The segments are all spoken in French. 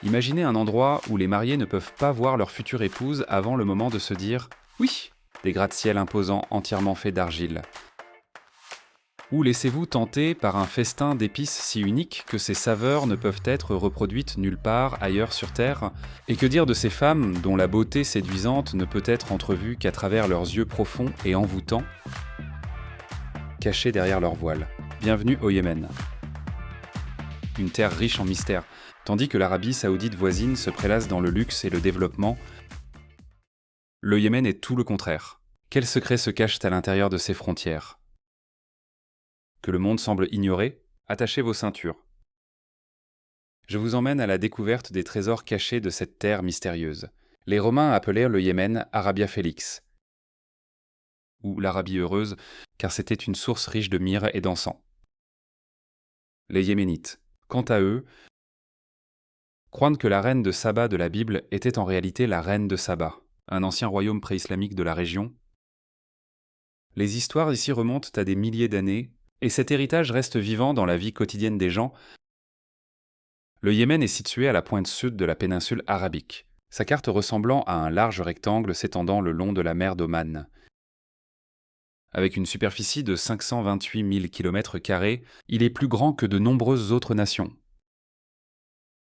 Imaginez un endroit où les mariés ne peuvent pas voir leur future épouse avant le moment de se dire « Oui !» Des gratte-ciel imposants entièrement faits d'argile. Ou laissez-vous tenter par un festin d'épices si unique que ses saveurs ne peuvent être reproduites nulle part ailleurs sur Terre? Et que dire de ces femmes dont la beauté séduisante ne peut être entrevue qu'à travers leurs yeux profonds et envoûtants, cachés derrière leur voile? Bienvenue au Yémen. Une terre riche en mystères. Tandis que l'Arabie saoudite voisine se prélasse dans le luxe et le développement, le Yémen est tout le contraire. Quels secrets se cachent à l'intérieur de ses frontières? Que le monde semble ignorer? Attachez vos ceintures. Je vous emmène à la découverte des trésors cachés de cette terre mystérieuse. Les Romains appelèrent le Yémen Arabia Felix, ou l'Arabie heureuse, car c'était une source riche de myrrhe et d'encens. Les Yéménites, quant à eux, croient que la reine de Saba de la Bible était en réalité la reine de Saba, un ancien royaume pré-islamique de la région. Les histoires ici remontent à des milliers d'années, et cet héritage reste vivant dans la vie quotidienne des gens. Le Yémen est situé à la pointe sud de la péninsule arabique, sa carte ressemblant à un large rectangle s'étendant le long de la mer d'Oman. Avec une superficie de 528 000 km², il est plus grand que de nombreuses autres nations.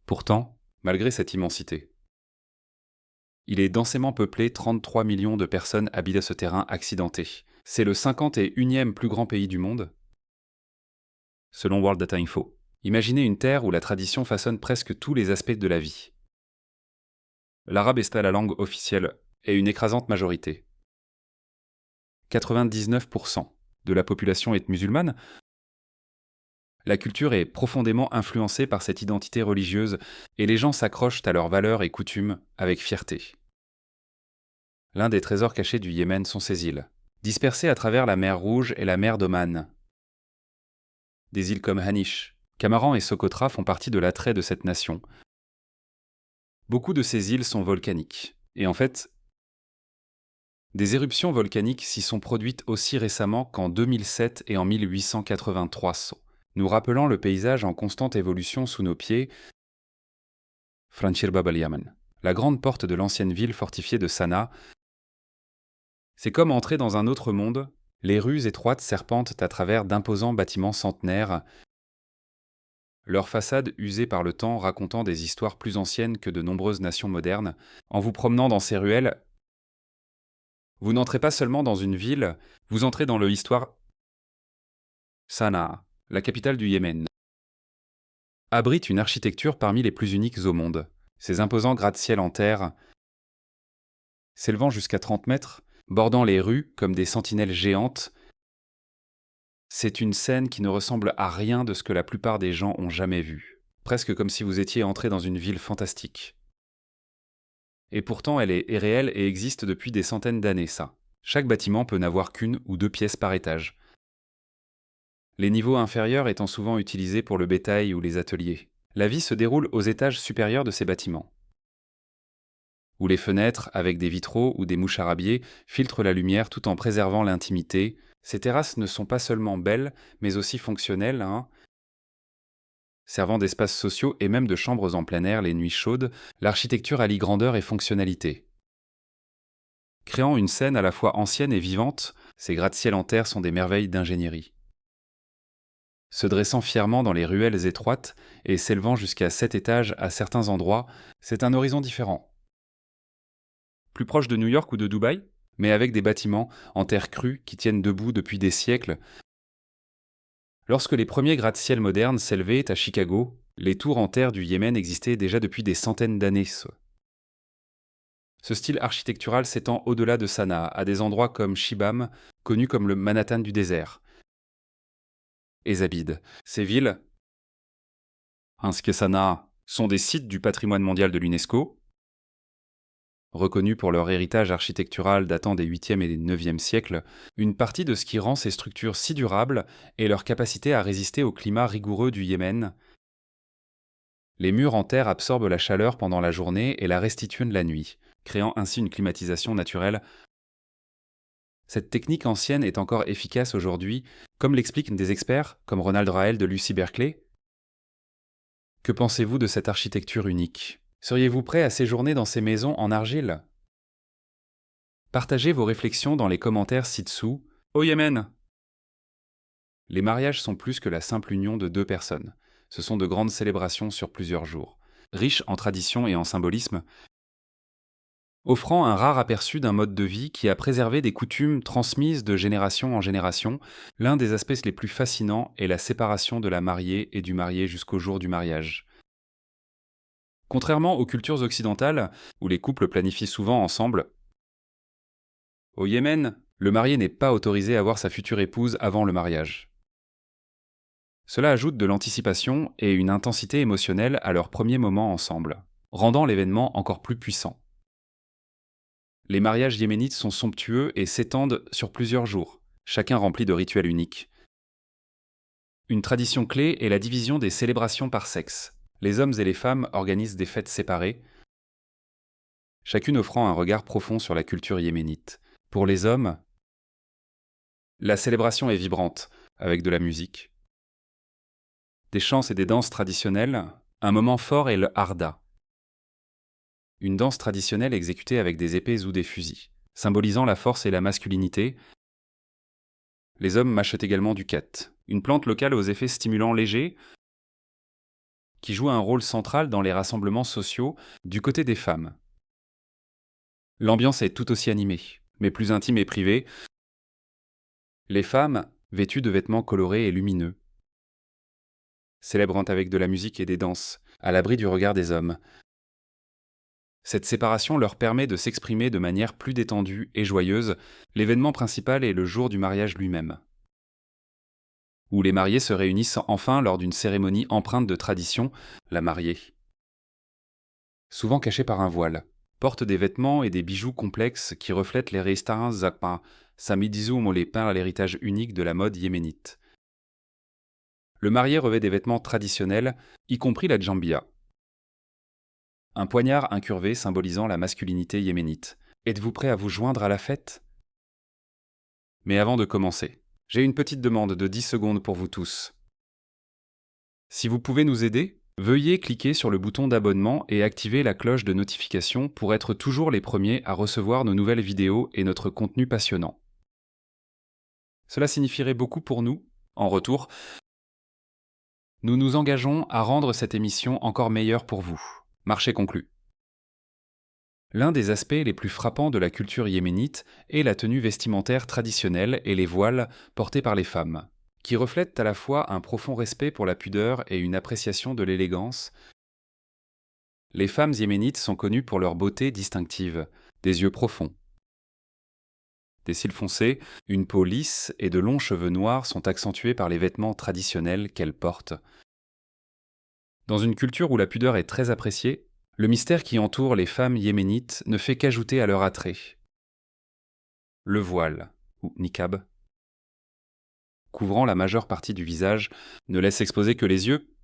Pourtant, malgré cette immensité, il est densément peuplé, 33 millions de personnes habitent ce terrain accidenté. C'est le 51e plus grand pays du monde, selon World Data Info. Imaginez une terre où la tradition façonne presque tous les aspects de la vie. L'arabe est la langue officielle et une écrasante majorité. 99% de la population est musulmane. La culture est profondément influencée par cette identité religieuse et les gens s'accrochent à leurs valeurs et coutumes avec fierté. L'un des trésors cachés du Yémen sont ces îles, dispersées à travers la mer Rouge et la mer d'Oman. Des îles comme Hanish, Camaran et Socotra font partie de l'attrait de cette nation. Beaucoup de ces îles sont volcaniques, et en fait, des éruptions volcaniques s'y sont produites aussi récemment qu'en 2007 et en 1883, nous rappelant le paysage en constante évolution sous nos pieds. Franchir Bab al-Yaman, la grande porte de l'ancienne ville fortifiée de Sanaa. C'est comme entrer dans un autre monde. Les rues étroites serpentent à travers d'imposants bâtiments centenaires, leurs façades usées par le temps racontant des histoires plus anciennes que de nombreuses nations modernes. En vous promenant dans ces ruelles, vous n'entrez pas seulement dans une ville, vous entrez dans l'histoire. Sanaa, la capitale du Yémen, abrite une architecture parmi les plus uniques au monde. Ces imposants gratte-ciel en terre, s'élevant jusqu'à 30 mètres, bordant les rues comme des sentinelles géantes. C'est une scène qui ne ressemble à rien de ce que la plupart des gens ont jamais vu. Presque comme si vous étiez entré dans une ville fantastique. Et pourtant, elle est réelle et existe depuis des centaines d'années, ça. Chaque bâtiment peut n'avoir qu'une ou deux pièces par étage. Les niveaux inférieurs étant souvent utilisés pour le bétail ou les ateliers. La vie se déroule aux étages supérieurs de ces bâtiments, où les fenêtres, avec des vitraux ou des moucharabiers, filtrent la lumière tout en préservant l'intimité. Ces terrasses ne sont pas seulement belles, mais aussi fonctionnelles, servant d'espaces sociaux et même de chambres en plein air les nuits chaudes. L'architecture allie grandeur et fonctionnalité. Créant une scène à la fois ancienne et vivante, ces gratte-ciel en terre sont des merveilles d'ingénierie. Se dressant fièrement dans les ruelles étroites et s'élevant jusqu'à 7 étages à certains endroits, c'est un horizon différent. Plus proche de New York ou de Dubaï, mais avec des bâtiments en terre crue qui tiennent debout depuis des siècles. Lorsque les premiers gratte-ciel modernes s'élevaient à Chicago, les tours en terre du Yémen existaient déjà depuis des centaines d'années. Ce style architectural s'étend au-delà de Sanaa, à des endroits comme Shibam, connu comme le Manhattan du désert, et Zabid. Ces villes, ainsi que Sanaa, sont des sites du patrimoine mondial de l'UNESCO, reconnus pour leur héritage architectural datant des 8e et 9e siècles. Une partie de ce qui rend ces structures si durables est leur capacité à résister au climat rigoureux du Yémen. Les murs en terre absorbent la chaleur pendant la journée et la restituent la nuit, créant ainsi une climatisation naturelle. Cette technique ancienne est encore efficace aujourd'hui, comme l'expliquent des experts comme Ronald Rael de l'UC Berkeley. Que pensez-vous de cette architecture unique? Seriez-vous prêt à séjourner dans ces maisons en argile? Partagez vos réflexions dans les commentaires ci-dessous. Au Yémen! Les mariages sont plus que la simple union de deux personnes. Ce sont de grandes célébrations sur plusieurs jours, riches en traditions et en symbolisme, offrant un rare aperçu d'un mode de vie qui a préservé des coutumes transmises de génération en génération. L'un des aspects les plus fascinants est la séparation de la mariée et du marié jusqu'au jour du mariage. Contrairement aux cultures occidentales, où les couples planifient souvent ensemble, au Yémen, le marié n'est pas autorisé à voir sa future épouse avant le mariage. Cela ajoute de l'anticipation et une intensité émotionnelle à leur premier moment ensemble, rendant l'événement encore plus puissant. Les mariages yéménites sont somptueux et s'étendent sur plusieurs jours, chacun rempli de rituels uniques. Une tradition clé est la division des célébrations par sexe. Les hommes et les femmes organisent des fêtes séparées, chacune offrant un regard profond sur la culture yéménite. Pour les hommes, la célébration est vibrante, avec de la musique, des chants et des danses traditionnelles. Un moment fort est le harda, une danse traditionnelle exécutée avec des épées ou des fusils. Symbolisant la force et la masculinité, les hommes mâchent également du khet, une plante locale aux effets stimulants légers, qui joue un rôle central dans les rassemblements sociaux du côté des femmes. L'ambiance est tout aussi animée, mais plus intime et privée. Les femmes, vêtues de vêtements colorés et lumineux, célébrant avec de la musique et des danses, à l'abri du regard des hommes. Cette séparation leur permet de s'exprimer de manière plus détendue et joyeuse. L'événement principal est le jour du mariage lui-même, où les mariés se réunissent enfin lors d'une cérémonie empreinte de tradition. La mariée, souvent cachée par un voile, porte des vêtements et des bijoux complexes qui reflètent les Reistarins Zakpa, Samidizu Molepin à l'héritage unique de la mode yéménite. Le marié revêt des vêtements traditionnels, y compris la djambia, un poignard incurvé symbolisant la masculinité yéménite. Êtes-vous prêt à vous joindre à la fête? Mais avant de commencer, j'ai une petite demande de 10 secondes pour vous tous. Si vous pouvez nous aider, veuillez cliquer sur le bouton d'abonnement et activer la cloche de notification pour être toujours les premiers à recevoir nos nouvelles vidéos et notre contenu passionnant. Cela signifierait beaucoup pour nous. En retour, nous nous engageons à rendre cette émission encore meilleure pour vous. Marché conclu. L'un des aspects les plus frappants de la culture yéménite est la tenue vestimentaire traditionnelle et les voiles portés par les femmes, qui reflètent à la fois un profond respect pour la pudeur et une appréciation de l'élégance. Les femmes yéménites sont connues pour leur beauté distinctive, des yeux profonds, des cils foncés, une peau lisse et de longs cheveux noirs sont accentués par les vêtements traditionnels qu'elles portent. Dans une culture où la pudeur est très appréciée, le mystère qui entoure les femmes yéménites ne fait qu'ajouter à leur attrait. Le voile, ou niqab, couvrant la majeure partie du visage, ne laisse exposer que les yeux,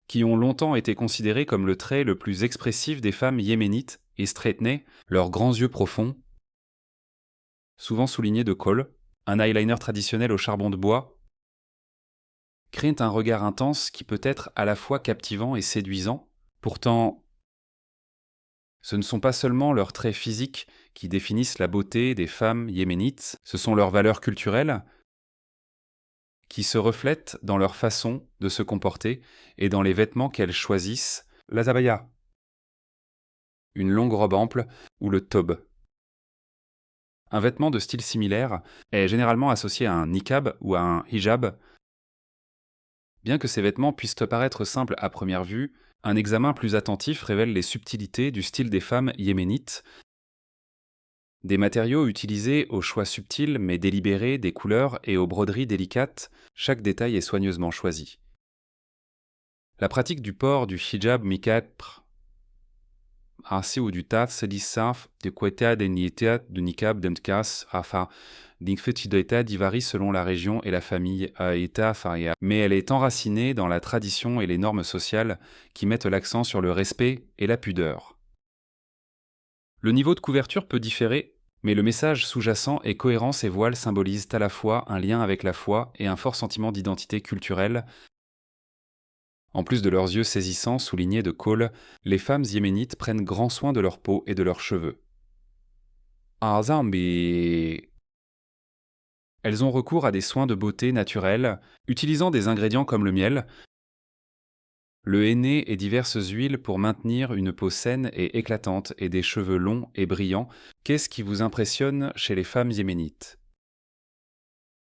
qui ont longtemps été considérés comme le trait le plus expressif des femmes yéménites et straight-nez, leurs grands yeux profonds, souvent soulignés de kohl, un eyeliner traditionnel au charbon de bois, créent un regard intense qui peut être à la fois captivant et séduisant. Pourtant, ce ne sont pas seulement leurs traits physiques qui définissent la beauté des femmes yéménites, ce sont leurs valeurs culturelles qui se reflètent dans leur façon de se comporter et dans les vêtements qu'elles choisissent. La zabaya, une longue robe ample, ou le tob. Un vêtement de style similaire est généralement associé à un niqab ou à un hijab. Bien que ces vêtements puissent paraître simples à première vue, un examen plus attentif révèle les subtilités du style des femmes yéménites. Des matériaux utilisés au choix subtil mais délibéré, des couleurs et aux broderies délicates, chaque détail est soigneusement choisi. La pratique du port du hijab mikapr, ainsi ou du taf sedisaf, de queta de nietat de niqab demtkas, afa, d'infetideta varie selon la région et la famille eta faria, mais elle est enracinée dans la tradition et les normes sociales qui mettent l'accent sur le respect et la pudeur. Le niveau de couverture peut différer, mais le message sous-jacent est cohérent. Ces voiles symbolisent à la fois un lien avec la foi et un fort sentiment d'identité culturelle. En plus de leurs yeux saisissants soulignés de kohl, les femmes yéménites prennent grand soin de leur peau et de leurs cheveux. Azambi. Elles ont recours à des soins de beauté naturels, utilisant des ingrédients comme le miel, le henné et diverses huiles pour maintenir une peau saine et éclatante et des cheveux longs et brillants. Qu'est-ce qui vous impressionne chez les femmes yéménites?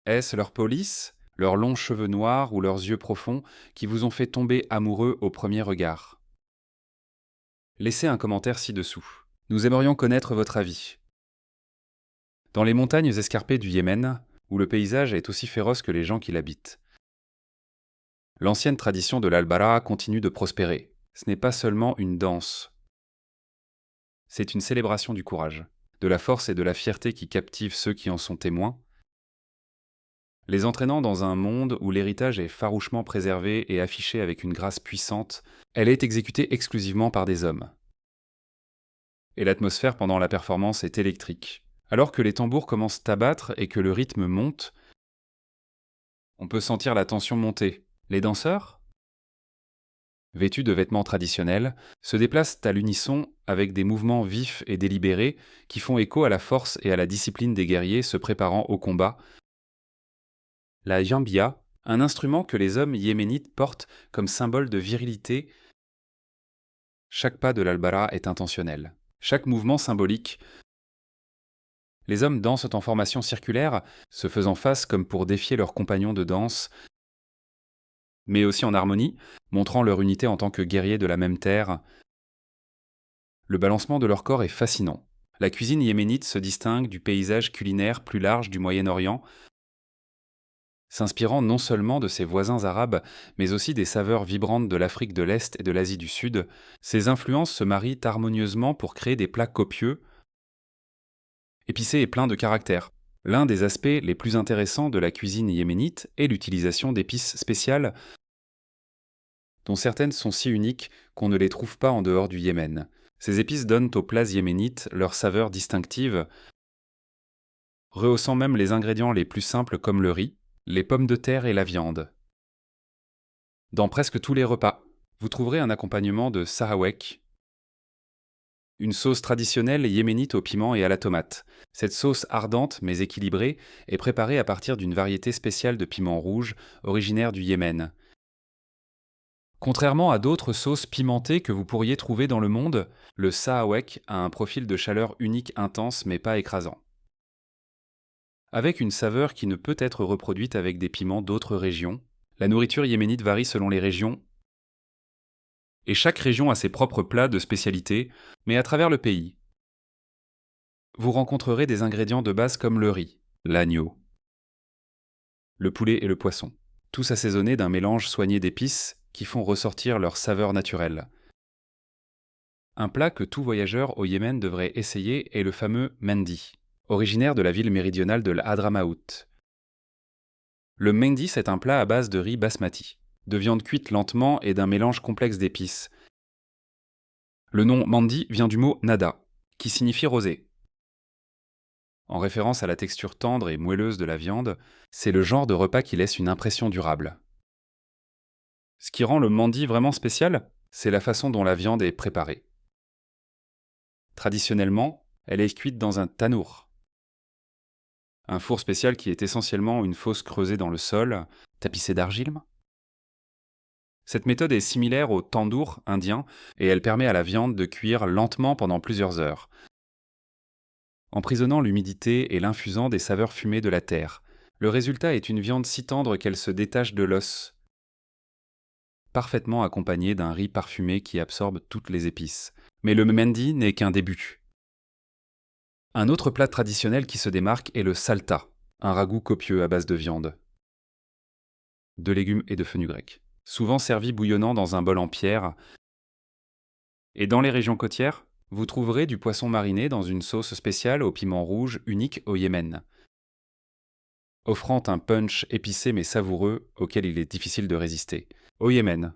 Est-ce leur peau lisse, leurs longs cheveux noirs ou leurs yeux profonds qui vous ont fait tomber amoureux au premier regard? Laissez un commentaire ci-dessous. Nous aimerions connaître votre avis. Dans les montagnes escarpées du Yémen, où le paysage est aussi féroce que les gens qui l'habitent, l'ancienne tradition de l'Al-Bara continue de prospérer. Ce n'est pas seulement une danse. C'est une célébration du courage, de la force et de la fierté qui captivent ceux qui en sont témoins, les entraînant dans un monde où l'héritage est farouchement préservé et affiché avec une grâce puissante. Elle est exécutée exclusivement par des hommes. Et l'atmosphère pendant la performance est électrique. Alors que les tambours commencent à battre et que le rythme monte, on peut sentir la tension monter. Les danseurs, vêtus de vêtements traditionnels, se déplacent à l'unisson avec des mouvements vifs et délibérés qui font écho à la force et à la discipline des guerriers se préparant au combat. La jambia, un instrument que les hommes yéménites portent comme symbole de virilité. Chaque pas de l'Al-Bara est intentionnel. Chaque mouvement symbolique. Les hommes dansent en formation circulaire, se faisant face comme pour défier leurs compagnons de danse, mais aussi en harmonie, montrant leur unité en tant que guerriers de la même terre. Le balancement de leur corps est fascinant. La cuisine yéménite se distingue du paysage culinaire plus large du Moyen-Orient, s'inspirant non seulement de ses voisins arabes, mais aussi des saveurs vibrantes de l'Afrique de l'Est et de l'Asie du Sud. Ces influences se marient harmonieusement pour créer des plats copieux, épicés et pleins de caractère. L'un des aspects les plus intéressants de la cuisine yéménite est l'utilisation d'épices spéciales, dont certaines sont si uniques qu'on ne les trouve pas en dehors du Yémen. Ces épices donnent aux plats yéménites leur saveur distinctive, rehaussant même les ingrédients les plus simples comme le riz, les pommes de terre et la viande. Dans presque tous les repas, vous trouverez un accompagnement de sahawek, une sauce traditionnelle yéménite au piment et à la tomate. Cette sauce ardente mais équilibrée est préparée à partir d'une variété spéciale de piment rouge originaire du Yémen. Contrairement à d'autres sauces pimentées que vous pourriez trouver dans le monde, le sahawek a un profil de chaleur unique intense mais pas écrasant, avec une saveur qui ne peut être reproduite avec des piments d'autres régions. La nourriture yéménite varie selon les régions, et chaque région a ses propres plats de spécialité, mais à travers le pays, vous rencontrerez des ingrédients de base comme le riz, l'agneau, le poulet et le poisson, tous assaisonnés d'un mélange soigné d'épices qui font ressortir leur saveur naturelle. Un plat que tout voyageur au Yémen devrait essayer est le fameux mendi, originaire de la ville méridionale de l'Hadramaout. Le mendi, c'est un plat à base de riz basmati, de viande cuite lentement et d'un mélange complexe d'épices. Le nom mandi vient du mot nada, qui signifie rosé. En référence à la texture tendre et moelleuse de la viande, c'est le genre de repas qui laisse une impression durable. Ce qui rend le mandi vraiment spécial, c'est la façon dont la viande est préparée. Traditionnellement, elle est cuite dans un tanour, un four spécial qui est essentiellement une fosse creusée dans le sol, tapissée d'argile. Cette méthode est similaire au tandoor indien et elle permet à la viande de cuire lentement pendant plusieurs heures, emprisonnant l'humidité et l'infusant des saveurs fumées de la terre. Le résultat est une viande si tendre qu'elle se détache de l'os, parfaitement accompagnée d'un riz parfumé qui absorbe toutes les épices. Mais le mendi n'est qu'un début. Un autre plat traditionnel qui se démarque est le salta, un ragoût copieux à base de viande, de légumes et de fenugrec, souvent servi bouillonnant dans un bol en pierre. Et dans les régions côtières, vous trouverez du poisson mariné dans une sauce spéciale au piment rouge unique au Yémen, offrant un punch épicé mais savoureux auquel il est difficile de résister. Au Yémen,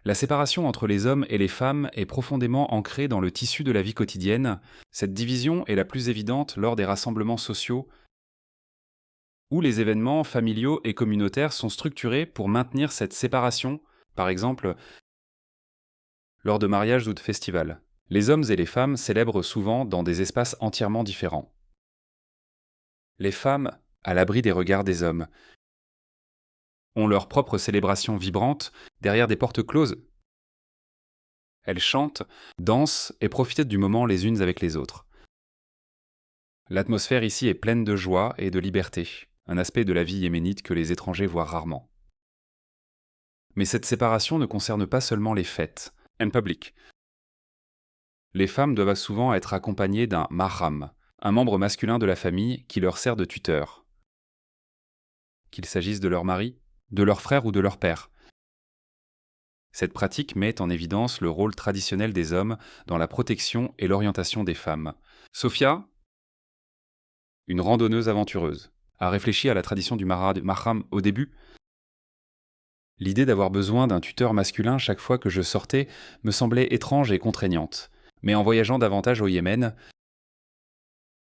la séparation entre les hommes et les femmes est profondément ancrée dans le tissu de la vie quotidienne. Cette division est la plus évidente lors des rassemblements sociaux où les événements familiaux et communautaires sont structurés pour maintenir cette séparation, par exemple lors de mariages ou de festivals. Les hommes et les femmes célèbrent souvent dans des espaces entièrement différents. Les femmes, à l'abri des regards des hommes, ont leur propre célébration vibrante derrière des portes closes. Elles chantent, dansent et profitent du moment les unes avec les autres. L'atmosphère ici est pleine de joie et de liberté, un aspect de la vie yéménite que les étrangers voient rarement. Mais cette séparation ne concerne pas seulement les fêtes, en public. Les femmes doivent souvent être accompagnées d'un mahram, un membre masculin de la famille qui leur sert de tuteur. Qu'il s'agisse de leur mari, de leur frère ou de leur père. Cette pratique met en évidence le rôle traditionnel des hommes dans la protection et l'orientation des femmes. Sophia, une randonneuse aventureuse, a réfléchi à la tradition du mahram au début. L'idée d'avoir besoin d'un tuteur masculin chaque fois que je sortais me semblait étrange et contraignante. Mais en voyageant davantage au Yémen,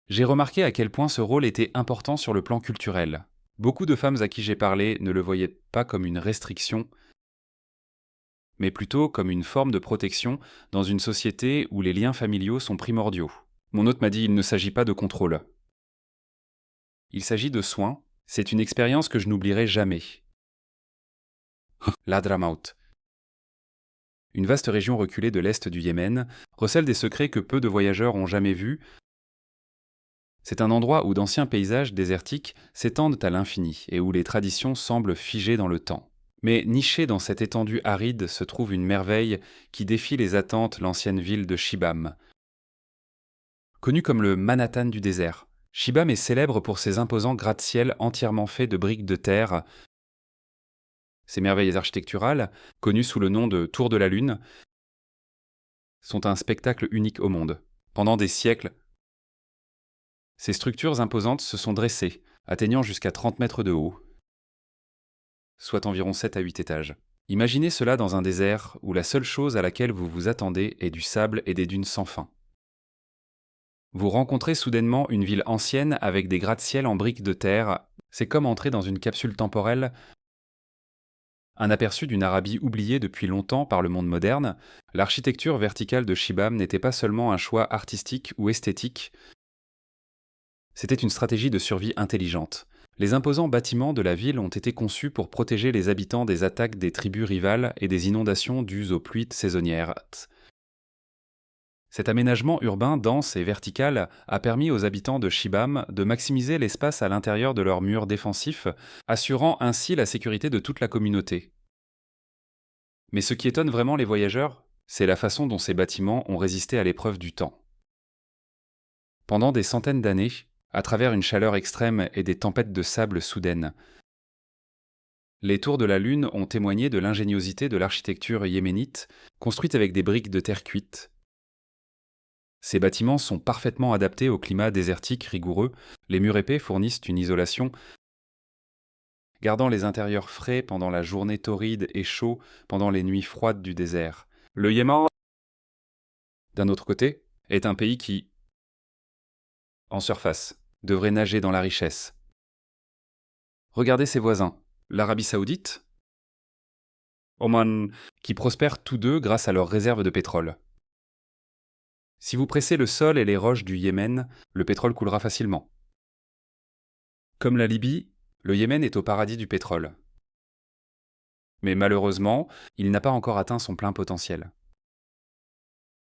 j'ai remarqué à quel point ce rôle était important sur le plan culturel. Beaucoup de femmes à qui j'ai parlé ne le voyaient pas comme une restriction, mais plutôt comme une forme de protection dans une société où les liens familiaux sont primordiaux. Mon hôte m'a dit: il ne s'agit pas de contrôle. Il s'agit de soins, c'est une expérience que je n'oublierai jamais. L'Hadramaut. Une vaste région reculée de l'est du Yémen, recèle des secrets que peu de voyageurs ont jamais vus. C'est un endroit où d'anciens paysages désertiques s'étendent à l'infini et où les traditions semblent figées dans le temps. Mais nichée dans cette étendue aride se trouve une merveille qui défie les attentes, l'ancienne ville de Shibam. Connue comme le Manhattan du désert, Shibam est célèbre pour ses imposants gratte-ciel entièrement faits de briques de terre. Ces merveilles architecturales, connues sous le nom de Tour de la Lune, sont un spectacle unique au monde. Pendant des siècles, ces structures imposantes se sont dressées, atteignant jusqu'à 30 mètres de haut, soit environ 7 à 8 étages. Imaginez cela dans un désert où la seule chose à laquelle vous vous attendez est du sable et des dunes sans fin. Vous rencontrez soudainement une ville ancienne avec des gratte-ciel en briques de terre. C'est comme entrer dans une capsule temporelle. Un aperçu d'une Arabie oubliée depuis longtemps par le monde moderne. L'architecture verticale de Shibam n'était pas seulement un choix artistique ou esthétique, c'était une stratégie de survie intelligente. Les imposants bâtiments de la ville ont été conçus pour protéger les habitants des attaques des tribus rivales et des inondations dues aux pluies saisonnières. Cet aménagement urbain dense et vertical a permis aux habitants de Shibam de maximiser l'espace à l'intérieur de leurs murs défensifs, assurant ainsi la sécurité de toute la communauté. Mais ce qui étonne vraiment les voyageurs, c'est la façon dont ces bâtiments ont résisté à l'épreuve du temps. Pendant des centaines d'années, à travers une chaleur extrême et des tempêtes de sable soudaines, les tours de la Lune ont témoigné de l'ingéniosité de l'architecture yéménite, construite avec des briques de terre cuite. Ces bâtiments sont parfaitement adaptés au climat désertique rigoureux. Les murs épais fournissent une isolation, gardant les intérieurs frais pendant la journée torride et chaud pendant les nuits froides du désert. Le Yémen, d'un autre côté, est un pays qui, en surface, devrait nager dans la richesse. Regardez ses voisins, l'Arabie Saoudite, Oman, qui prospèrent tous deux grâce à leurs réserves de pétrole. Si vous pressez le sol et les roches du Yémen, le pétrole coulera facilement. Comme la Libye, le Yémen est au paradis du pétrole. Mais malheureusement, il n'a pas encore atteint son plein potentiel.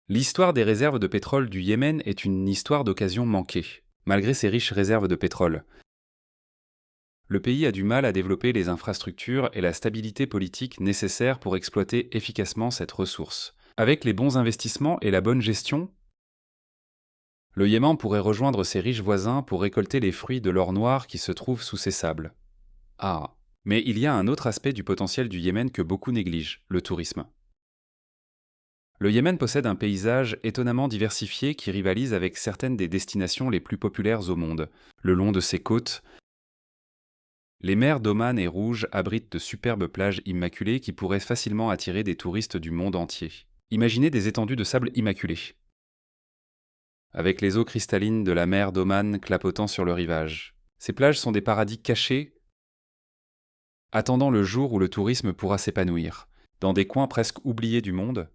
L'histoire des réserves de pétrole du Yémen est une histoire d'occasions manquées, malgré ses riches réserves de pétrole. Le pays a du mal à développer les infrastructures et la stabilité politique nécessaires pour exploiter efficacement cette ressource. Avec les bons investissements et la bonne gestion, le Yémen pourrait rejoindre ses riches voisins pour récolter les fruits de l'or noir qui se trouve sous ses sables. Ah, mais il y a un autre aspect du potentiel du Yémen que beaucoup négligent, le tourisme. Le Yémen possède un paysage étonnamment diversifié qui rivalise avec certaines des destinations les plus populaires au monde. Le long de ses côtes, les mers d'Oman et Rouge abritent de superbes plages immaculées qui pourraient facilement attirer des touristes du monde entier. Imaginez des étendues de sable immaculé, avec les eaux cristallines de la mer d'Oman clapotant sur le rivage. Ces plages sont des paradis cachés, attendant le jour où le tourisme pourra s'épanouir. Dans des coins presque oubliés du monde,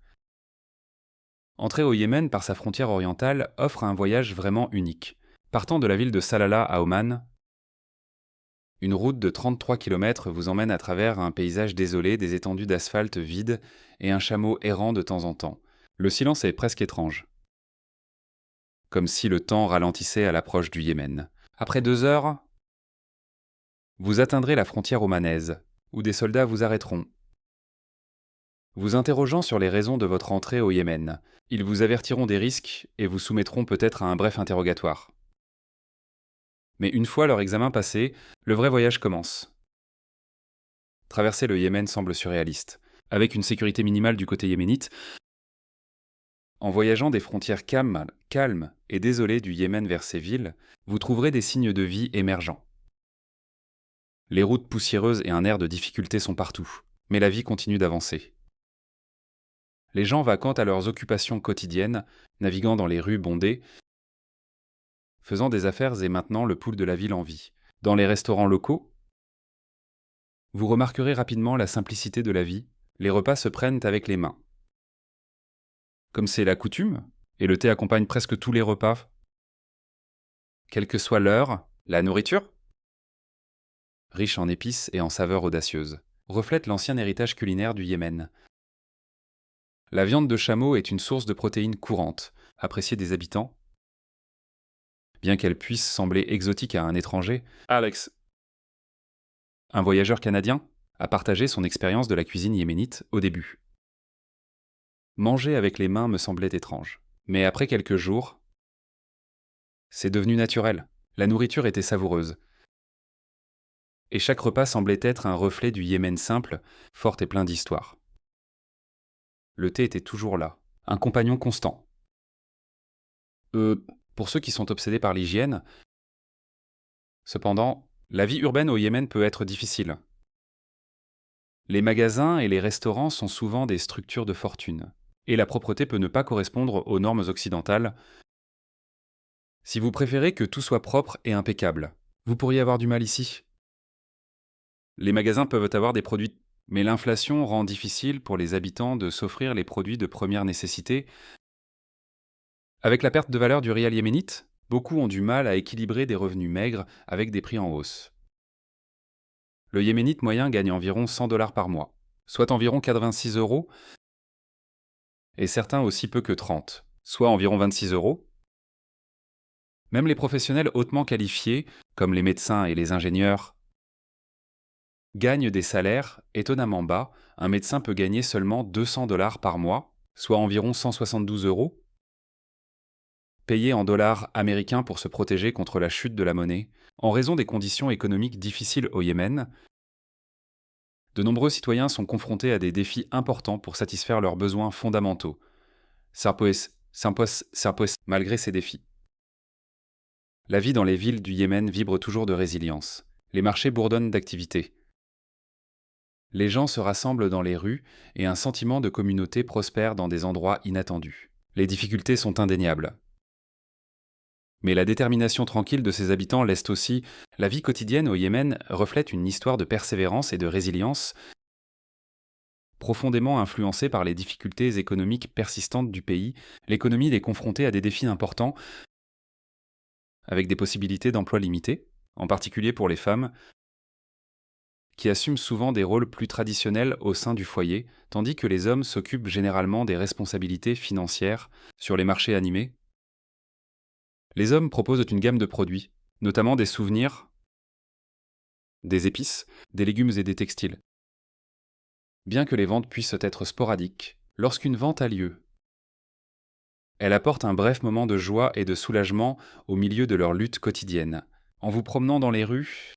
entrer au Yémen par sa frontière orientale offre un voyage vraiment unique. Partant de la ville de Salalah à Oman, une route de 33 km vous emmène à travers un paysage désolé, des étendues d'asphalte vides et un chameau errant de temps en temps. Le silence est presque étrange, comme si le temps ralentissait à l'approche du Yémen. Après 2 heures, vous atteindrez la frontière omanaise, où des soldats vous arrêteront, vous interrogeant sur les raisons de votre entrée au Yémen. Ils vous avertiront des risques et vous soumettront peut-être à un bref interrogatoire. Mais une fois leur examen passé, le vrai voyage commence. Traverser le Yémen semble surréaliste. Avec une sécurité minimale du côté yéménite, en voyageant des frontières calmes et désolées du Yémen vers ces villes, vous trouverez des signes de vie émergents. Les routes poussiéreuses et un air de difficulté sont partout, mais la vie continue d'avancer. Les gens vaquant à leurs occupations quotidiennes, naviguant dans les rues bondées, faisant des affaires et maintenant le pouls de la ville en vie. Dans les restaurants locaux, vous remarquerez rapidement la simplicité de la vie, les repas se prennent avec les mains. Comme c'est la coutume, et le thé accompagne presque tous les repas, quelle que soit l'heure, la nourriture, riche en épices et en saveurs audacieuses, reflète l'ancien héritage culinaire du Yémen. La viande de chameau est une source de protéines courante, appréciée des habitants. Bien qu'elle puisse sembler exotique à un étranger, Alex, un voyageur canadien, a partagé son expérience de la cuisine yéménite au début. Manger avec les mains me semblait étrange. Mais après quelques jours, c'est devenu naturel. La nourriture était savoureuse. Et chaque repas semblait être un reflet du Yémen simple, fort et plein d'histoire. Le thé était toujours là, un compagnon constant. Pour ceux qui sont obsédés par l'hygiène, cependant, la vie urbaine au Yémen peut être difficile. Les magasins et les restaurants sont souvent des structures de fortune, et la propreté peut ne pas correspondre aux normes occidentales. Si vous préférez que tout soit propre et impeccable, vous pourriez avoir du mal ici. Les magasins peuvent avoir des produits, mais l'inflation rend difficile pour les habitants de s'offrir les produits de première nécessité. Avec la perte de valeur du rial yéménite, beaucoup ont du mal à équilibrer des revenus maigres avec des prix en hausse. Le yéménite moyen gagne environ 100 $ par mois, soit environ 86 €, et certains aussi peu que 30, soit environ 26 €. Même les professionnels hautement qualifiés, comme les médecins et les ingénieurs, gagnent des salaires étonnamment bas. Un médecin peut gagner seulement 200 $ par mois, soit environ 172 €. Payer en dollars américains pour se protéger contre la chute de la monnaie. En raison des conditions économiques difficiles au Yémen, de nombreux citoyens sont confrontés à des défis importants pour satisfaire leurs besoins fondamentaux. Malgré ces défis, la vie dans les villes du Yémen vibre toujours de résilience. Les marchés bourdonnent d'activité. Les gens se rassemblent dans les rues et un sentiment de communauté prospère dans des endroits inattendus. Les difficultés sont indéniables. Mais la détermination tranquille de ses habitants laisse aussi. La vie quotidienne au Yémen reflète une histoire de persévérance et de résilience, profondément influencée par les difficultés économiques persistantes du pays. L'économie est confrontée à des défis importants, avec des possibilités d'emploi limitées, en particulier pour les femmes, qui assument souvent des rôles plus traditionnels au sein du foyer, tandis que les hommes s'occupent généralement des responsabilités financières sur les marchés animés. Les hommes proposent une gamme de produits, notamment des souvenirs, des épices, des légumes et des textiles. Bien que les ventes puissent être sporadiques, lorsqu'une vente a lieu, elle apporte un bref moment de joie et de soulagement au milieu de leur lutte quotidienne. En vous promenant dans les rues,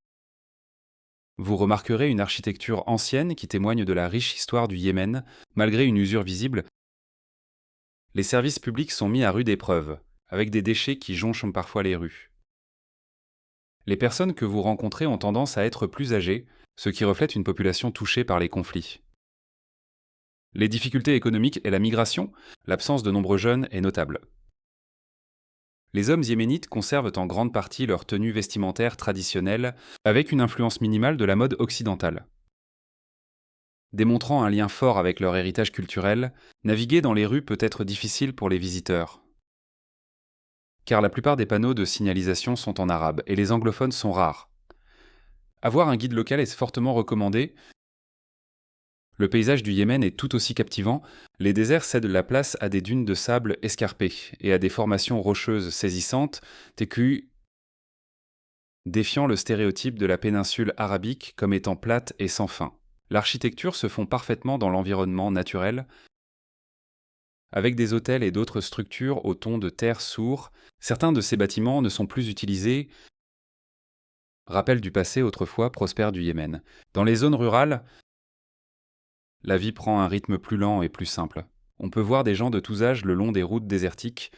vous remarquerez une architecture ancienne qui témoigne de la riche histoire du Yémen, malgré une usure visible. Les services publics sont mis à rude épreuve, avec des déchets qui jonchent parfois les rues. Les personnes que vous rencontrez ont tendance à être plus âgées, ce qui reflète une population touchée par les conflits. Les difficultés économiques et la migration, l'absence de nombreux jeunes est notable. Les hommes yéménites conservent en grande partie leur tenue vestimentaire traditionnelle, avec une influence minimale de la mode occidentale. Démontrant un lien fort avec leur héritage culturel, naviguer dans les rues peut être difficile pour les visiteurs. Car la plupart des panneaux de signalisation sont en arabe et les anglophones sont rares. Avoir un guide local est fortement recommandé. Le paysage du Yémen est tout aussi captivant. Les déserts cèdent la place à des dunes de sable escarpées et à des formations rocheuses saisissantes, TQ défiant le stéréotype de la péninsule arabique comme étant plate et sans fin. L'architecture se fond parfaitement dans l'environnement naturel, avec des hôtels et d'autres structures au ton de terre sourd. Certains de ces bâtiments ne sont plus utilisés, rappel du passé autrefois prospère du Yémen. Dans les zones rurales, la vie prend un rythme plus lent et plus simple. On peut voir des gens de tous âges le long des routes désertiques.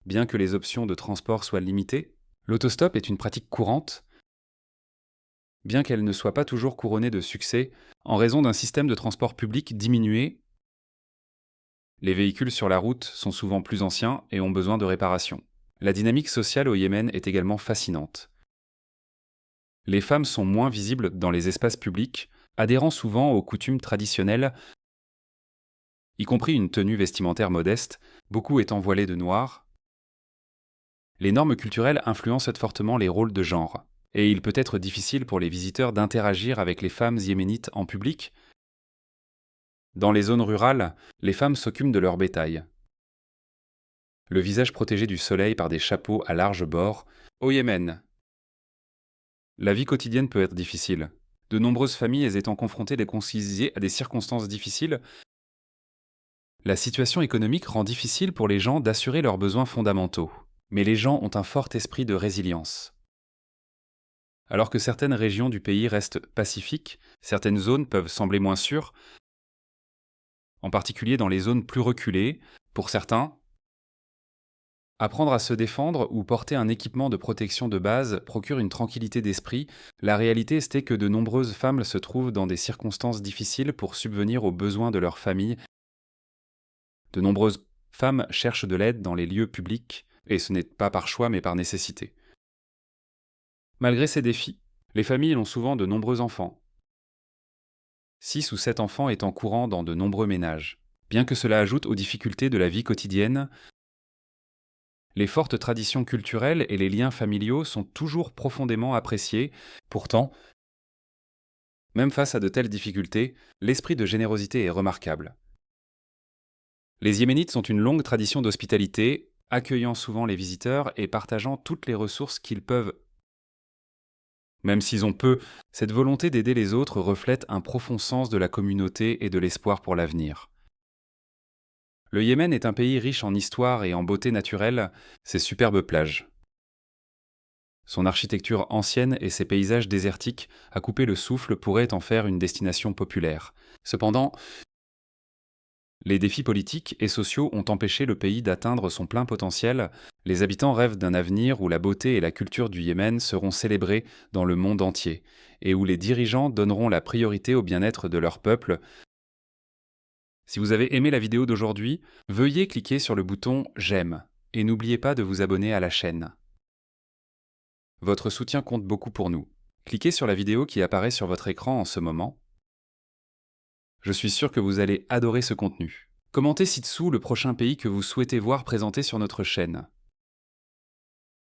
Bien que les options de transport soient limitées, l'autostop est une pratique courante, bien qu'elle ne soit pas toujours couronnée de succès en raison d'un système de transport public diminué. Les véhicules sur la route sont souvent plus anciens et ont besoin de réparation. La dynamique sociale au Yémen est également fascinante. Les femmes sont moins visibles dans les espaces publics, adhérant souvent aux coutumes traditionnelles, y compris une tenue vestimentaire modeste, beaucoup étant voilées de noir. Les normes culturelles influencent fortement les rôles de genre, et il peut être difficile pour les visiteurs d'interagir avec les femmes yéménites en public. Dans les zones rurales, les femmes s'occupent de leur bétail. Le visage protégé du soleil par des chapeaux à large bord. Au Yémen, la vie quotidienne peut être difficile. De nombreuses familles étant confrontées à des circonstances difficiles, la situation économique rend difficile pour les gens d'assurer leurs besoins fondamentaux. Mais les gens ont un fort esprit de résilience. Alors que certaines régions du pays restent pacifiques, certaines zones peuvent sembler moins sûres, en particulier dans les zones plus reculées. Pour certains, apprendre à se défendre ou porter un équipement de protection de base procure une tranquillité d'esprit. La réalité est que de nombreuses femmes se trouvent dans des circonstances difficiles pour subvenir aux besoins de leur famille. De nombreuses femmes cherchent de l'aide dans les lieux publics, et ce n'est pas par choix mais par nécessité. Malgré ces défis, les familles ont souvent de nombreux enfants. 6 ou 7 enfants étant courants dans de nombreux ménages. Bien que cela ajoute aux difficultés de la vie quotidienne, les fortes traditions culturelles et les liens familiaux sont toujours profondément appréciés. Pourtant, même face à de telles difficultés, l'esprit de générosité est remarquable. Les Yéménites ont une longue tradition d'hospitalité, accueillant souvent les visiteurs et partageant toutes les ressources qu'ils peuvent. Même s'ils ont peu, cette volonté d'aider les autres reflète un profond sens de la communauté et de l'espoir pour l'avenir. Le Yémen est un pays riche en histoire et en beauté naturelle, ses superbes plages. Son architecture ancienne et ses paysages désertiques à couper le souffle pourraient en faire une destination populaire. Cependant, les défis politiques et sociaux ont empêché le pays d'atteindre son plein potentiel. Les habitants rêvent d'un avenir où la beauté et la culture du Yémen seront célébrées dans le monde entier, et où les dirigeants donneront la priorité au bien-être de leur peuple. Si vous avez aimé la vidéo d'aujourd'hui, veuillez cliquer sur le bouton « J'aime » et n'oubliez pas de vous abonner à la chaîne. Votre soutien compte beaucoup pour nous. Cliquez sur la vidéo qui apparaît sur votre écran en ce moment. Je suis sûr que vous allez adorer ce contenu. Commentez ci-dessous le prochain pays que vous souhaitez voir présenté sur notre chaîne.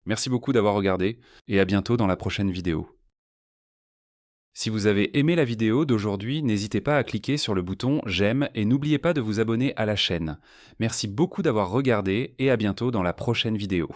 Merci beaucoup d'avoir regardé et à bientôt dans la prochaine vidéo. Si vous avez aimé la vidéo d'aujourd'hui, n'hésitez pas à cliquer sur le bouton « J'aime » et n'oubliez pas de vous abonner à la chaîne. Merci beaucoup d'avoir regardé et à bientôt dans la prochaine vidéo.